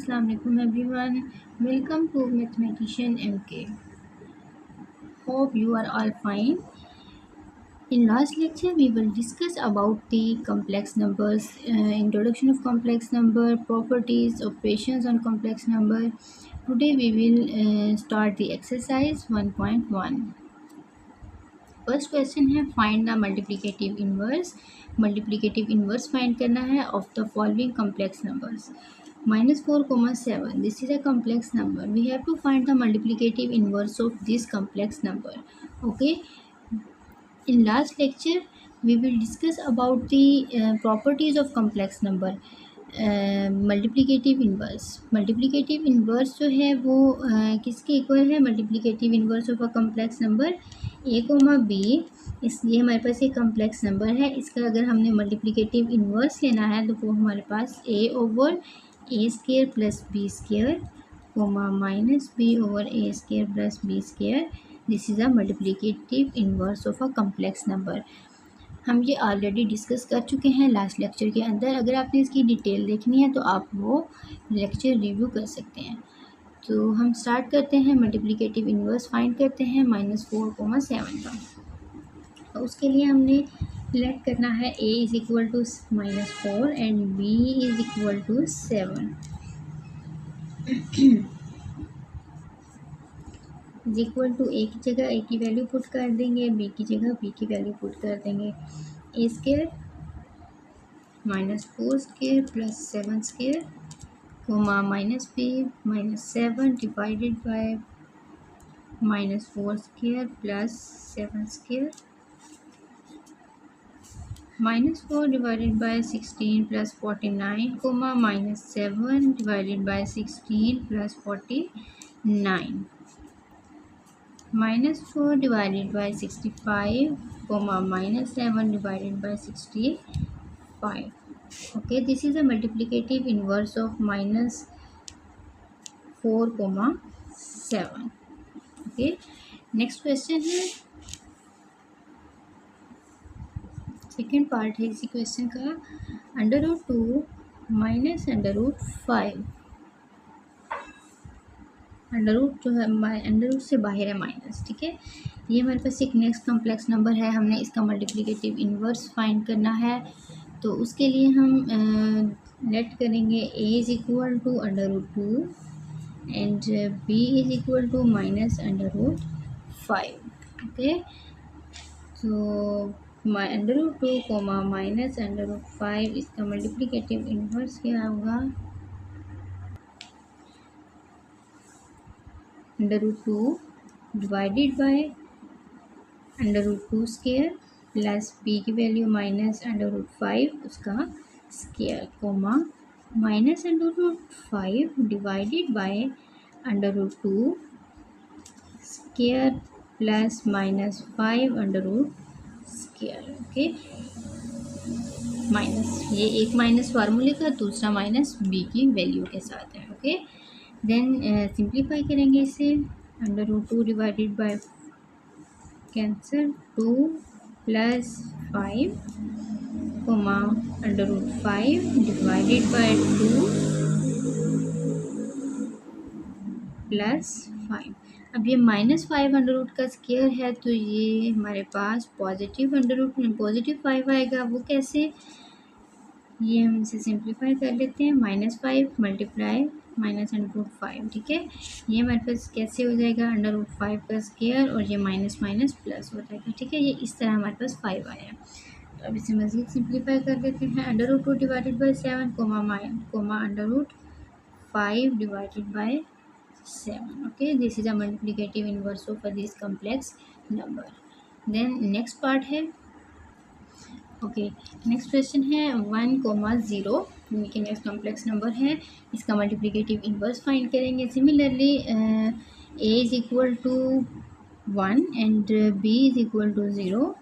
Assalamualaikum everyone. Welcome to Mathematician MK. Hope you are all fine. In last lecture we will discuss about the complex numbers, introduction of complex number, properties, operations on complex number. Today we will start the exercise 1.1. First question है find the multiplicative inverse find करना है of the following complex numbers. -4, 7, this is a complex number. We have to find the multiplicative inverse of this complex number. Okay, in last lecture we will discuss about the properties of complex number. Multiplicative inverse जो है वो किसके equal है? Multiplicative inverse of a complex number A comma B. इसलिए हमारे पास ये complex number है, इसका अगर हमने मल्टीप्लिकेटिव इन्वर्स लेना है तो वो हमारे पास a over a square plus b square comma minus b over a square plus b square. This is a multiplicative inverse of a complex number. हम ये ऑलरेडी डिस्कस कर चुके हैं लास्ट लेक्चर के अंदर. अगर आपने इसकी डिटेल देखनी है तो आप वो लेक्चर रिव्यू कर सकते हैं. तो हम स्टार्ट करते हैं. मल्टीप्लिकेटिव इन्वर्स फाइंड करते हैं -4, 7 का. तो उसके लिए हमने लेट करना है a is equal to -4 and b is equal to 7. Is equal to a की जगह ए की वैल्यू पुट कर देंगे, बी की जगह बी की वैल्यू पुट कर देंगे. A square -4 square plus 7 square comma minus b -7 divided by -4 square plus 7 square -4 divided by 16 plus 49 comma -7 divided by 16 plus 49 -4 divided by 65 comma -7 divided by 65. Okay, this is a multiplicative inverse of -4, 7. Okay, next question है, second part है इसी question का. √2 minus √5. Under जो है under से बाहर है minus. ठीक है, ये हमारे पास एक नेक्स्ट कम्प्लेक्स नंबर है. हमने इसका मल्टीप्लिकेटिव इन्वर्स फाइंड करना है. तो उसके लिए हम लेट करेंगे a is equal to √2 and b is equal to -√5. Okay, तो √2 कोमा -√5 इसका मल्टीप्लिकेटिव इन्वर्स क्या होगा? √2 divided by √2 square plus b की वैल्यू -√5 उसका square comma -√5 divided by √2 square plus -5 square. Okay, minus ये एक माइनस फार्मूले का, दूसरा माइनस b की वैल्यू के साथ है. ओके, देन सिंप्लीफाई करेंगे इसे. √2 divided by cancel 2 plus 5 comma √5 divided by 2 plus 5. अब ये -5 का स्क्वायर है तो ये हमारे पास पॉजिटिव 5 आएगा. वो कैसे? ये हम इसे सिंप्लीफाई कर लेते हैं. -5 मल्टीप्लाई -√5. ठीक है, ये हमारे पास कैसे हो जाएगा? √5 का स्क्वायर और ये माइनस माइनस प्लस हो जाएगा. ठीक है, ये इस तरह हमारे पास 5 आया. तो अब इसे मज़ीद सिंप्लीफाई कर देते हैं. √2 divided by 7 comma √5 divided by 7. Okay, this is a multiplicative inverse of this complex number. Then next part है. ओके, नेक्स्ट क्वेश्चन है 1, 0 के नेक्स्ट कॉम्प्लेक्स नंबर है. इसका मल्टीप्लिकेटिव इन्वर्स फाइंड करेंगे. Similarly a is equal to 1 and b is equal to 0.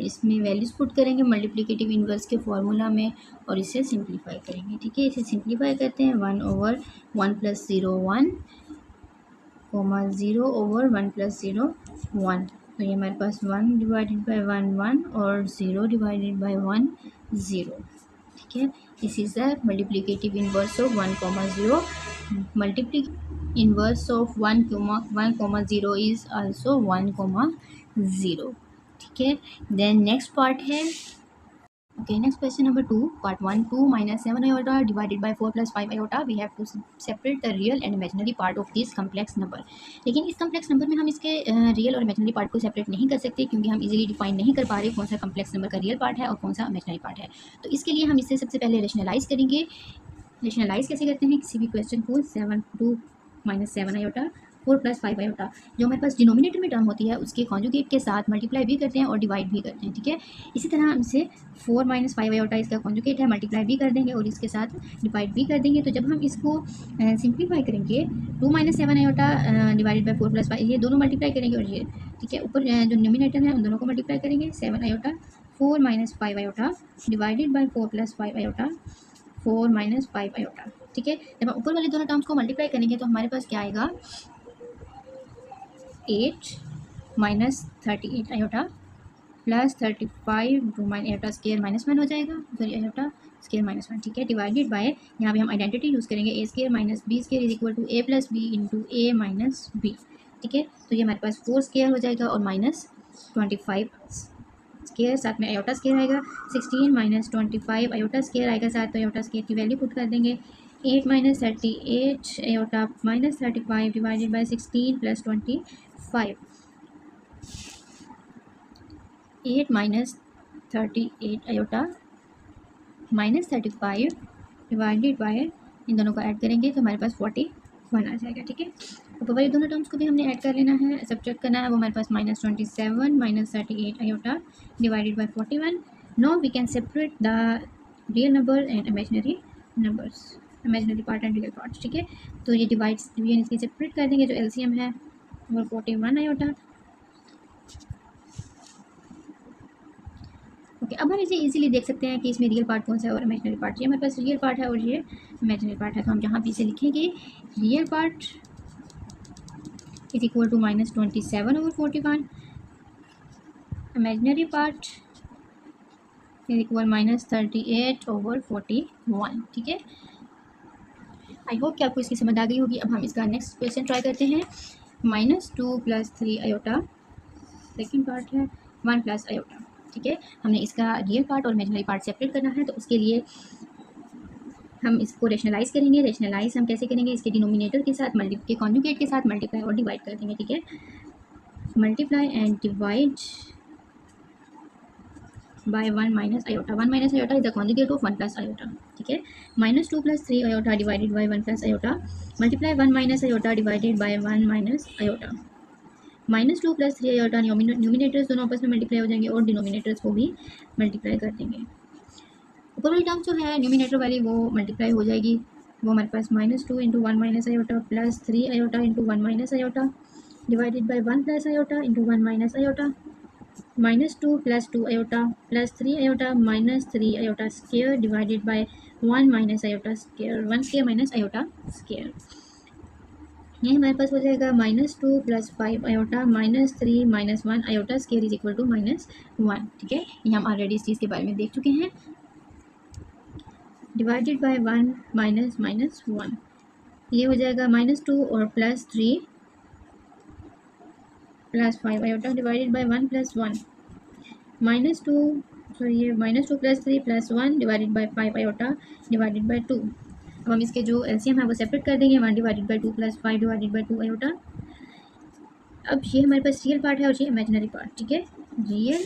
इसमें values put करेंगे multiplicative inverse के formula में और इसे सिंप्लीफाई करेंगे. ठीक है, इसे सिंप्लीफाई करते हैं. 1 over 1 plus 0 1 comma 0 over 1 plus 0 1. तो ये हमारे पास 1 डिवाइडेड बाय 1 1 और 0 डिवाइडेड बाय 1 0. ठीक है, this is the multiplicative inverse of 1,0. Inverse of 1,0 is also 1,0. ठीक है, देन नेक्स्ट पार्ट है, okay, next question number 2, part 1. 2 minus 7 iota divided by 4 plus 5 iota. We have to separate the real and imaginary part of this complex number. लेकिन इस complex number में हम इसके real और imaginary part को separate नहीं कर सकते, क्योंकि हम easily define नहीं कर पा रहे कौन सा complex number का real part है और कौन सा imaginary part है. तो इसके लिए हम इसे सबसे पहले rationalize करेंगे. rationalize कैसे करते हैं किसी भी question को? 2 minus 7 iota 4 plus 5 आयोटा, जो हमारे पास डिनोमिनेटर में टर्म होती है उसके कॉन्जुगेट के साथ मल्टीप्लाई भी करते हैं और डिवाइड भी करते हैं. ठीक है, इसी तरह हम इसे 4 minus 5 आयोटा इसका कॉन्जुगेट है, मल्टीप्लाई भी कर देंगे और इसके साथ डिवाइड भी कर देंगे. तो जब हम इसको सिंप्लीफाई करेंगे, 2 minus 7 iota divided by 4 plus 5, ये दोनों मल्टीप्लाई करेंगे और ये, ठीक है, ऊपर जो न्यूमिनेटर है उन दोनों को मल्टीप्लाई करेंगे. 7 iota 4 minus 5 iota divided by 4 plus 5 iota 4 minus 5 iota. ठीक है, जब हम ऊपर वाले दोनों टर्म्स को मल्टीप्लाई करेंगे तो हमारे पास क्या आएगा? 8 minus 38 iota plus 35 2 iota square -1 हो जाएगा, सॉरी आयोटा स्केयर -1. ठीक है, डिवाइडेड बाय, यहाँ पे हम आइडेंटिटी यूज़ करेंगे, a square minus b square is equal to a plus b into a minus b. ठीक है, तो ये हमारे पास 4 स्केयर हो जाएगा और -25 स्केयर, साथ में आयोटा स्केयर आएगा. 16 minus 25 आयोटा स्केयर आएगा साथ, तो आयोटा स्केयर की वैल्यू पुट कर देंगे. 8 minus 38 iota -35 divided by 16 plus 25. 8 minus 38 iota -35 divided by, इन दोनों को ऐड करेंगे तो हमारे पास 41 आ जाएगा. ठीक है, ऊपर वाले दोनों टर्म्स को भी हमने ऐड कर लेना है, सब्ट्रैक्ट करना है. वो हमारे पास -27 minus 38 iota divided by 41. Now we can separate the real number and imaginary numbers, imaginary part and real part. ठीक है, तो ये डिवीजन इसकी सेपरेट कर देंगे, जो एलसीएम है वो 41 आयोटा. ओके, अब हम इसे इजीली देख सकते हैं कि इसमें रियल पार्ट कौन सा है और इमेजिनरी पार्ट. ये हमारे पास रियल पार्ट है और ये इमेजिनरी पार्ट है. तो हम जहाँ भी इसे लिखेंगे, real part is equal to -27/41, imaginary part is equal -38/41. ठीक है, आई होप कि आपको इसकी समझ आ गई होगी. अब हम इसका नेक्स्ट क्वेश्चन ट्राई करते हैं. -2 + 3 आयोटा, सेकेंड पार्ट है 1 + आयोटा. ठीक है, हमने इसका रियल पार्ट और इमेजिनरी पार्ट सेपरेट करना है, तो उसके लिए हम इसको रेशनलाइज करेंगे. रेशनलाइज हम कैसे करेंगे? इसके डिनोमिनेटर के साथ के कॉन्जुगेट के साथ मल्टीप्लाई और डिवाइड कर देंगे. ठीक है, multiply and divide by 1 minus iota. 1 minus iota is the conjugate of 1 + iota. ठीक है, -2 + 3 iota divided by 1 + iota, multiply 1 minus iota divided by 1 minus iota. -2 + 3 iota, numerators दोनों आपस में मल्टीप्लाई हो जाएंगे और डिनोमिनेटर्स को भी मल्टीप्लाई कर देंगे. ऊपर वाली टर्म जो है न्यूमिनेटर वाली वो मल्टीप्लाई हो जाएगी. वो हमारे पास -2 × 1 minus iota plus 3 iota into 1 minus iota divided by 1 + iota into 1 minus iota, -2 + 2 iota plus 3 iota -3 iota square divided by 1 minus iota square, 1 square minus iota square. ये हमारे पास हो जाएगा -2 + 5 iota -3 - 1 iota square is equal to -1. ठीक है, ये हम already इस चीज़ के बारे में देख चुके हैं. डिवाइडेड बाय 1 -1, ये हो जाएगा -2 और +3 + 5 आयोटा डिवाइडेड बाय 1 + 1, -2, सॉरी ये -2 + 3 + 1 divided by 5 iota divided by 2. अब हम इसके जो एलसीएम है वो सेपरेट कर देंगे. 1 divided by 2 + 5 divided by 2 iota. अब ये हमारे पास रियल पार्ट है और ये इमेजिनरी पार्ट. ठीक है, real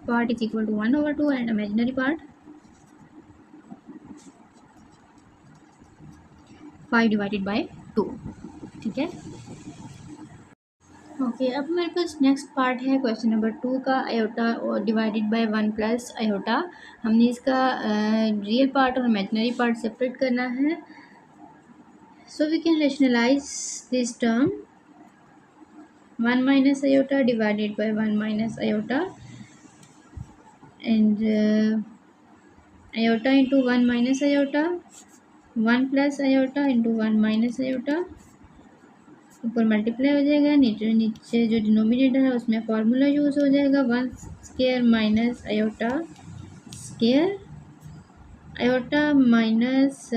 part is equal to 1/2 and imaginary part 5 divided by 2. ठीक है, ओके, अब हमारे पास नेक्स्ट पार्ट है क्वेश्चन नंबर 2 का, आयोटा और डिवाइडेड बाय 1 + आयोटा. हमने इसका रियल पार्ट और इमेजिनरी पार्ट सेपरेट करना है. So we can rationalize this term. 1 minus iota divided by 1 minus iota and iota into 1 minus iota, 1 + iota into 1 minus iota, ऊपर multiply हो जाएगा. नीचे जो डिनोमिनेटर है उसमें फार्मूला यूज़ हो जाएगा 1 square minus iota square iota minus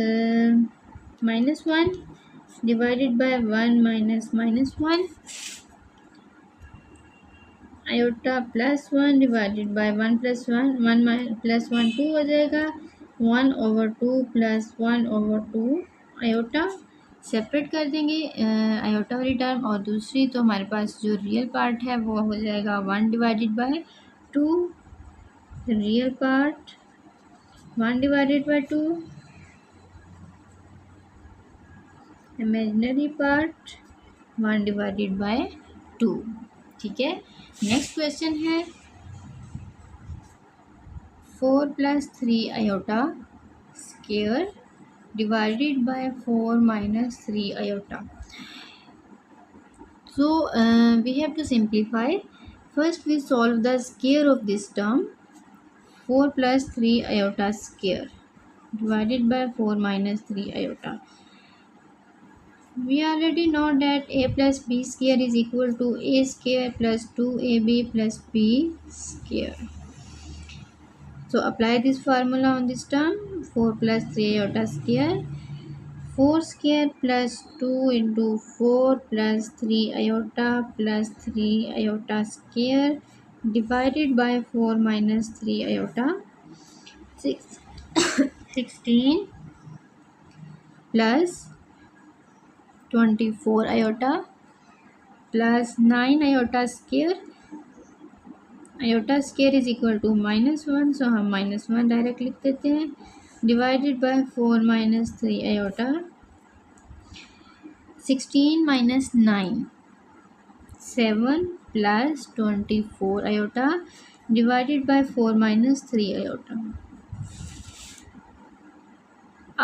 one divided by one minus minus one iota plus one divided by one plus one plus one two हो जाएगा, 1/2 प्लस 1/2 आयोटा सेपरेट कर देंगे आयोटा वाली term, और दूसरी तो हमारे पास जो रियल पार्ट है वो हो जाएगा 1 divided by 2, real part 1 divided by 2, imaginary part 1 divided by 2। ठीक है, नेक्स्ट क्वेश्चन है 4 plus 3 iota square divided by 4 minus 3 iota. So we have to simplify. First we solve the square of this term, 4 plus 3 iota square divided by 4 minus 3 iota. We already know that a plus b square is equal to a square plus 2ab plus b square. So apply this formula on this term, 4 plus 3 iota square, 4 square plus 2 into 4 plus 3 iota plus 3 iota square divided by 4 minus 3 iota, 16 plus 24 iota plus 9 iota square is equal to -1, so हम -1 direct लिख देते हैं, divided by 4 minus 3 iota, 16 minus 9 7 plus 24 iota divided by 4 minus 3 iota.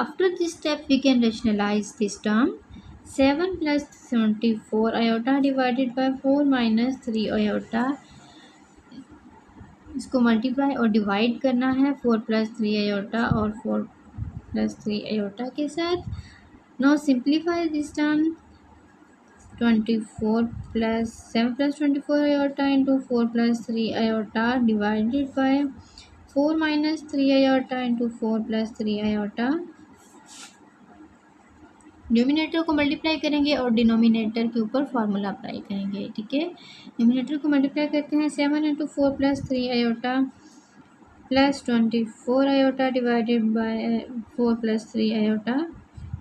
After this step we can rationalize this term, 7 plus 24 iota divided by 4 minus 3 iota, इसको multiply और divide करना है 4 plus 3 iota और 4 plus 3 iota के साथ. Now simplify this term, 24 plus 7 plus 24 iota into 4 plus 3 iota divided by 4 minus 3 iota into 4 plus 3 iota. Numerator को multiply करेंगे और डिनोमिनेटर के ऊपर फार्मूला अप्लाई करेंगे. ठीक है, न्यूमिनेटर को मल्टीप्लाई करते हैं, 7 into 4 plus 3 iota plus 24 iota divided by 4 plus 3 iota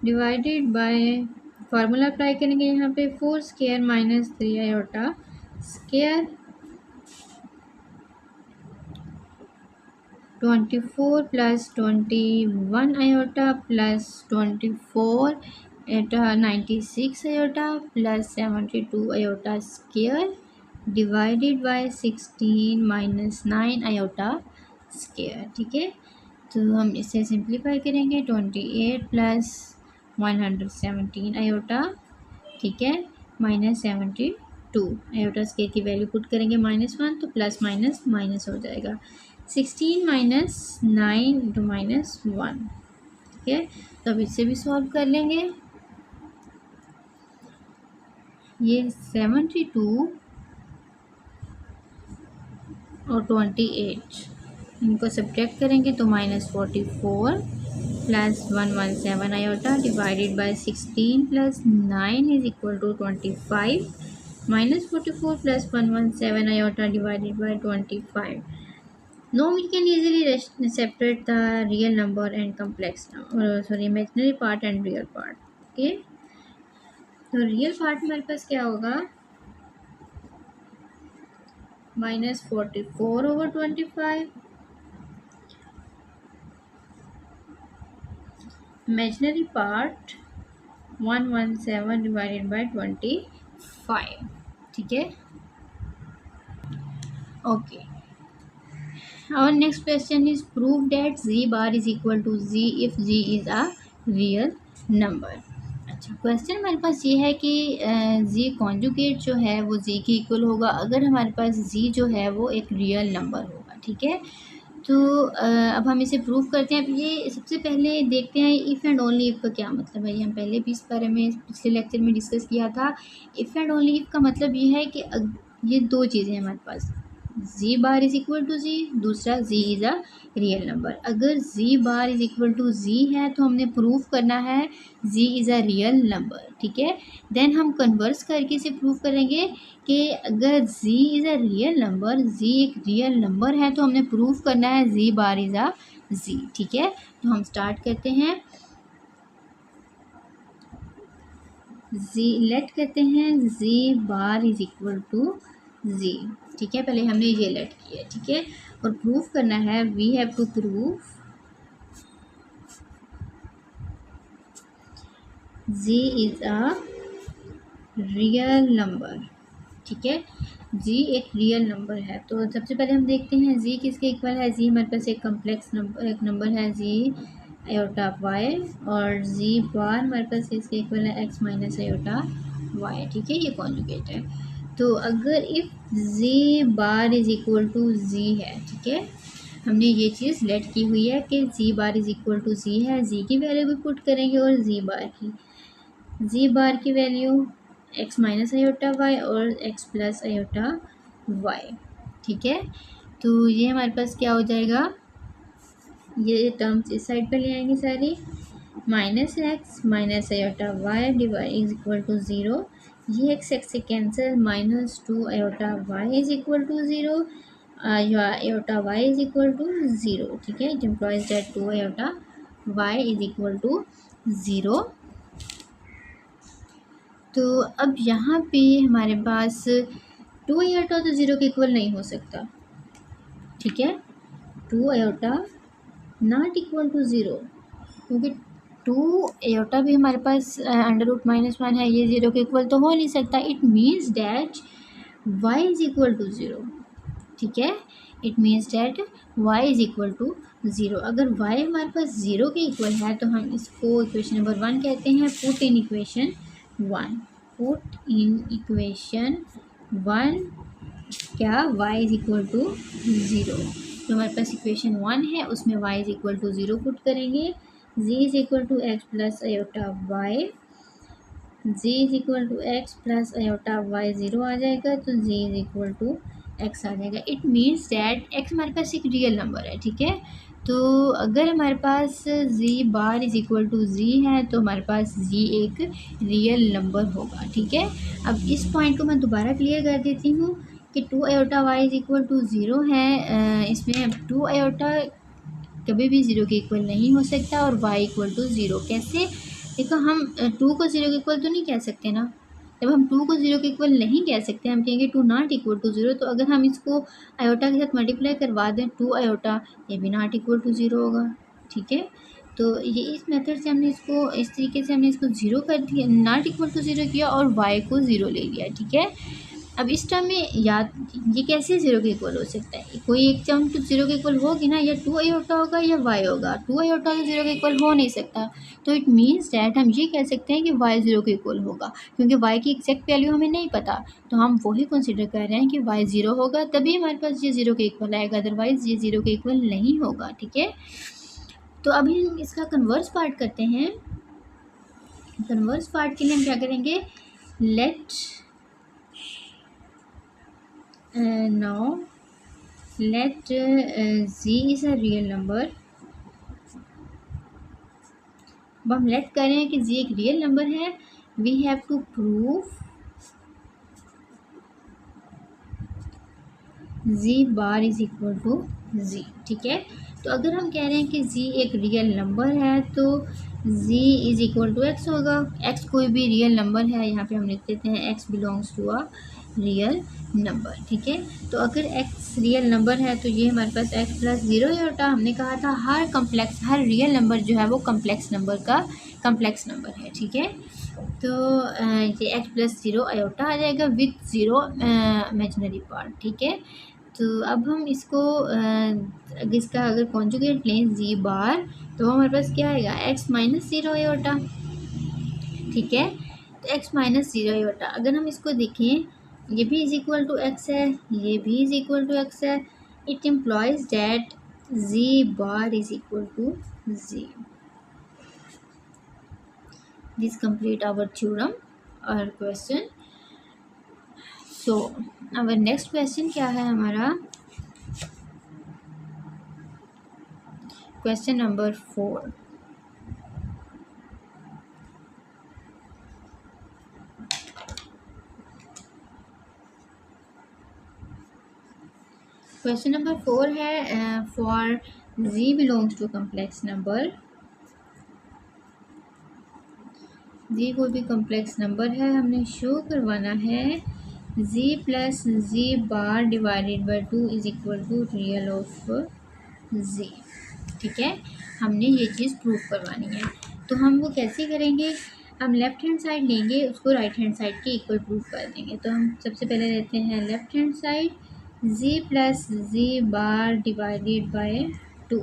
divided bye formula apply करेंगे यहाँ पे 4 square minus 3 iota square 24 plus 21 iota plus 24 96 iota plus 72 iota square divided by 16 minus 9 iota square. ठीक है, तो हम इसे सिंप्लीफाई करेंगे, 28 प्लस 117 आयोटा, ठीक है, माइनस 72 आयोटा स्क्वायर की वैल्यू पुट करेंगे -1 तो प्लस माइनस माइनस हो जाएगा, 16 माइनस 9 इंटू -1. ठीक है, तो अब इससे भी सॉल्व कर लेंगे. ये 72 और 28 इनको सब्ट्रैक्ट करेंगे तो -44 plus 117 iota divided by 16 plus 9 is equal to 25, -44 plus 117 iota divided by 25. Now we can easily separate the real number and complex number, imaginary part and real part. Okay, तो real part मेरे पास क्या होगा, -44 over 25, imaginary part 117 divided by 25. ठीक है, okay. Our next question is prove that z bar is equal to z if z is a real number. अच्छा, question हमारे पास ये है कि z कॉन्जुगेट जो है वो z के इक्वल होगा अगर हमारे पास z जो है वो एक रियल नंबर होगा. ठीक है, तो अब हम इसे प्रूव करते हैं. अब ये सबसे पहले देखते हैं इफ़ एंड ओनली इफ़ का क्या मतलब है. ये हम पहले भी इस बारे में पिछले लेक्चर में डिस्कस किया था. इफ़ एंड ओनली इफ़ का मतलब ये है कि ये दो चीज़ें हमारे पास, जी बार इज इक्वल टू जी, दूसरा जी इज़ अ रियल नंबर। अगर जी bar is equal to g है तो हमने प्रूफ करना है जी इज़ अ रियल नंबर, ठीक है। देन हम कन्वर्स करके इसे प्रूफ करेंगे कि अगर जी इज़ अ रियल नंबर, जी एक रियल नंबर है, तो हमने प्रूफ करना है जी बार इज़ अ जी, ठीक है। तो हम स्टार्ट करते हैं। जी लेट करते हैं जी बार इज इक्वल टू जी, ठीक है। पहले हमने ये लेट किया, ठीक है। और प्रूफ करना है, we have to proof G is a real number, ठीक है। जी एक रियल नंबर है। तो सबसे पहले हम देखते हैं जी किसके इक्वल है। जी हमारे पास एक कम्प्लेक्स नंबर, एक नंबर है जी आयोटा वाई, और जी बार हमारे पास इसके इक्वल है एक्स माइनस आयोटा वाई, ठीक है। ये कॉन्जुगेट है। तो अगर if g bar is equal to g है, ठीक है, हमने ये चीज़ लेट की हुई है कि जी bar is equal to g है, जी की वैल्यू भी पुट करेंगे और जी बार की, जी बार की value X minus iota Y और एक्स प्लस आयोटा वाई, ठीक है। तो ये हमारे पास क्या हो जाएगा, ये टर्म्स इस साइड पे ले आएंगे सारी, minus X minus iota Y divide is equal to zero. ये एक्स से cancel, minus two iota Y is equal to zero, iota Y is equal to zero, ठीक है। It implies that two iota Y is equal to zero. तो अब यहाँ पे हमारे पास टू आयोटा तो ज़ीरो के इक्वल नहीं हो सकता, ठीक है। Two iota not equal to zero, क्योंकि टू आयोटा भी हमारे पास अंडर रूट माइनस वन है, ये ज़ीरो के इक्वल तो हो नहीं सकता। It means that Y is equal to zero, ठीक है। It means that Y is equal to zero. अगर वाई हमारे पास ज़ीरो के इक्वल है तो हम इसको इक्वेशन नंबर वन कहते हैं। Put in equation one, put in equation one क्या, y is equal to zero. तो हमारे पास इक्वेशन वन है, उसमें y is equal to zero put करेंगे। z is equal to x plus iota y, z is equal to x plus iota y zero आ जाएगा, तो z is equal to x आ जाएगा। इट मीन्स डैट x हमारे पास एक real number है, ठीक है। तो अगर हमारे पास z bar is equal to z है तो हमारे पास z एक रियल नंबर होगा, ठीक है। अब इस पॉइंट को मैं दोबारा क्लियर कर देती हूँ कि two iota Y is equal to zero है। इसमें टू आयोटा कभी भी ज़ीरो के इक्वल नहीं हो सकता और y इक्वल टू ज़ीरो कैसे। देखो हम टू को ज़ीरो के इक्वल तो नहीं कह सकते ना। जब हम टू को ज़ीरो के इक्वल नहीं कह सकते, हम कहेंगे two not equal to zero. तो अगर हम इसको आयोटा के साथ मल्टीप्लाई करवा दें, टू आयोटा, ये भी नॉट इक्वल टू ज़ीरो होगा, ठीक है। तो ये इस मेथड से हमने इसको, इस तरीके से हमने इसको ज़ीरो कर दिया, नॉट इक्वल टू ज़ीरो किया और y को ज़ीरो ले लिया, ठीक है। अब इस टर्म में याद, ये कैसे ज़ीरो के इक्वल हो सकता है, कोई एक टर्म तो ज़ीरो के इक्वल होगी ना, या टू आयोटा होगा या वाई होगा। टू आयोटा तो ज़ीरो के इक्वल हो नहीं सकता। तो इट मीन्स डैट हम ये कह सकते हैं कि वाई ज़ीरो के इक्वल होगा, क्योंकि वाई की एग्जैक्ट वैल्यू हमें नहीं पता। तो हम वही कंसिडर कर रहे हैं कि वाई ज़ीरो होगा, तभी हमारे पास ये ज़ीरो के इक्वल आएगा, अदरवाइज़ ये ज़ीरो के इक्वल नहीं होगा, ठीक है। तो अभी हम इसका कन्वर्स पार्ट करते हैं। कन्वर्स पार्ट के लिए हम क्या करेंगे, late now let z is a real number। अब हम लेट कर रहे हैं कि z एक रियल नंबर है। We have to prove z bar is equal to z, ठीक है। तो अगर हम कह रहे हैं कि z एक रियल नंबर है तो z is equal to X होगा। x कोई भी रियल नंबर है, यहाँ पे हम लिख देते हैं x belongs to a real number, ठीक है। तो अगर x रियल नंबर है तो ये हमारे पास x प्लस ज़ीरो होता। हमने कहा था हर रियल नंबर जो है वो कम्प्लेक्स नंबर का कम्प्लेक्स नंबर है, ठीक है। तो ये x प्लस ज़ीरो आयोटा आ जाएगा विथ ज़ीरो इमेजिनरी पार्ट, ठीक है। तो अब हम इसको इसका अगर कॉन्जुगेट लें जी बार, तो हमारे पास क्या आएगा, x माइनस ज़ीरो आयोटा, ठीक है। तो x माइनस ज़ीरो आयोटा, अगर हम इसको देखें, ये भी इज इक्वल टू एक्स है, ये भी इज इक्वल टू एक्स है। It implies that z bar is equal to z। This complete our theorem और question. So our next question क्या है हमारा, क्वेश्चन नंबर 4। क्वेश्चन नंबर 4 है for z belongs to complex number, z कोई भी complex number है, हमने show करवाना है z plus z bar divided by 2 is equal to real of z। ठीक है, हमने ये चीज़ प्रूव करवानी है। तो हम वो कैसे करेंगे, हम लेफ़्ट हैंड साइड लेंगे, उसको राइट हैंड साइड के इक्वल प्रूव कर देंगे। तो हम सबसे पहले लेते हैं left hand side z plus z bar divided by 2।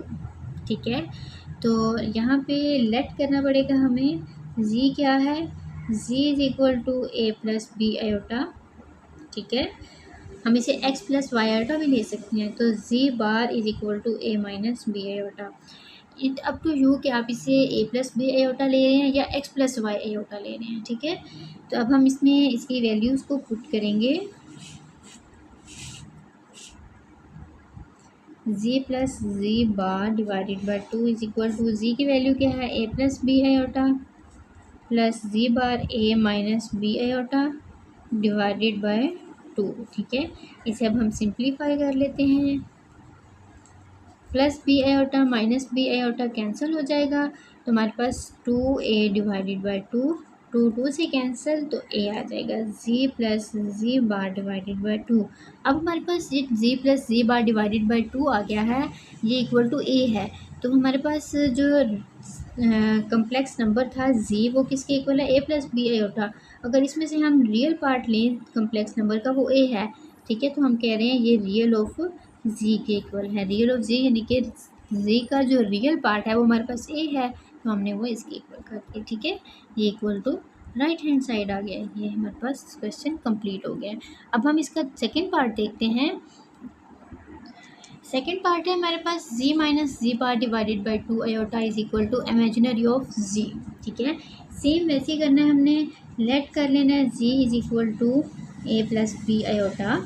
ठीक है, तो यहाँ पे लेट करना पड़ेगा हमें, z क्या है, z is equal to a plus B iota. ठीक है, हम इसे x प्लस वाई आयोटा भी ले सकते हैं। तो z bar is equal to a minus B iota. It up to you कि आप इसे a प्लस बी आयोटा ले रहे हैं या x प्लस वाई आयोटा ले रहे हैं। ठीक है, तो अब हम इसमें इसकी वैल्यूज़ को पुट करेंगे। z plus z bar divided by 2 is equal to z की वैल्यू क्या है, a plus B iota plus z bar a minus B iota divided by 2। ठीक है, इसे अब हम सिंप्लीफाई कर लेते हैं। Plus B iota minus B iota cancel हो जाएगा, तो हमारे पास 2a डिवाइडेड बाई 2 से कैंसिल, तो a आ जाएगा z plus z bar divided by 2। अब हमारे पास z plus z bar divided by 2 आ गया है, ये इक्वल टू a है। तो हमारे पास जो कम्प्लेक्स नंबर था z, वो किसके इक्वल है, a प्लस बी आयोटा। अगर इसमें से हम रियल पार्ट लें कम्प्लेक्स नंबर का, वो a है। ठीक है, तो हम कह रहे हैं ये रियल ऑफ z के इक्वल है। रियल ऑफ z यानी कि z का जो रियल पार्ट है वो हमारे पास a है, तो हमने वो इसके इक्वल कर दिया। ठीक है, ये equal to right hand side आ गया है। ये हमारे पास क्वेश्चन कंप्लीट हो गया है। अब हम इसका सेकंड पार्ट देखते हैं। सेकेंड पार्ट है हमारे पास z minus z bar divided by 2 iota is equal to imaginary of z। ठीक है, सेम वैसे ही करना है, हमने लेट कर लेना है z is equal to a plus B iota,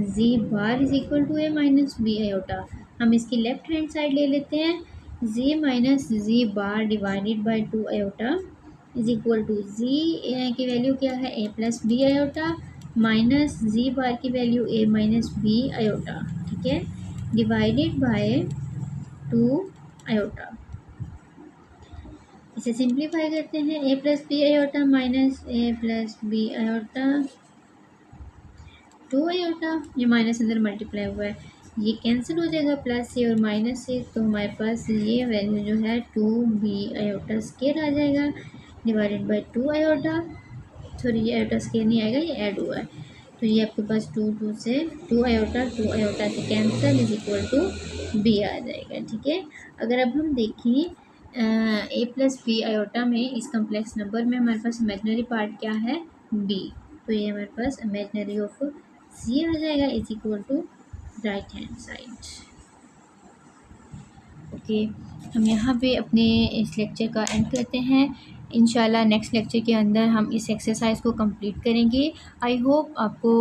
z bar is equal to a minus B iota. हम इसकी लेफ्ट हैंड साइड ले लेते हैं, z minus z bar divided by 2 iota is equal to z की value क्या है, a plus B iota minus z bar की value a minus B iota. ठीक है, डिवाइडेड बाय 2 आयोटा। इसे सिंप्लीफाई करते हैं, a plus B iota minus a plus B iota 2 iota, ये माइनस अंदर मल्टीप्लाई हुआ है, ये कैंसिल हो जाएगा प्लस से और माइनस से। तो हमारे पास ये वैल्यू जो है 2b आयोटा स्केयर आ जाएगा डिवाइडेड बाय 2 आयोटा। सॉरी, ये आयोटा स्केयर नहीं आएगा, ये ऐड हुआ है। तो ये आपके पास 2 से 2 आयोटा से cancel is equal to b आ जाएगा। ठीक है, अगर अब हम देखें a प्लस बी आयोटा में, इस कम्प्लेक्स नंबर में हमारे पास इमेजनरी पार्ट क्या है, b। तो ये हमारे पास इमेजनरी ऑफ c आ जाएगा is equal to right hand side. Okay, हम यहाँ पे अपने इस लेक्चर का एंड करते हैं। इंशाल्लाह नेक्स्ट लेक्चर के अंदर हम इस एक्सरसाइज को कंप्लीट करेंगे। आई होप आपको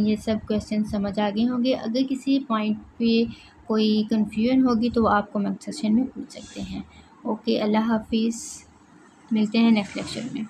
ये सब क्वेश्चन समझ आ गए होंगे। अगर किसी पॉइंट पे कोई कन्फ्यूजन होगी तो आप कमेंट सेक्शन में पूछ सकते हैं। ओके, अल्लाह हाफिज़, मिलते हैं नेक्स्ट लेक्चर में।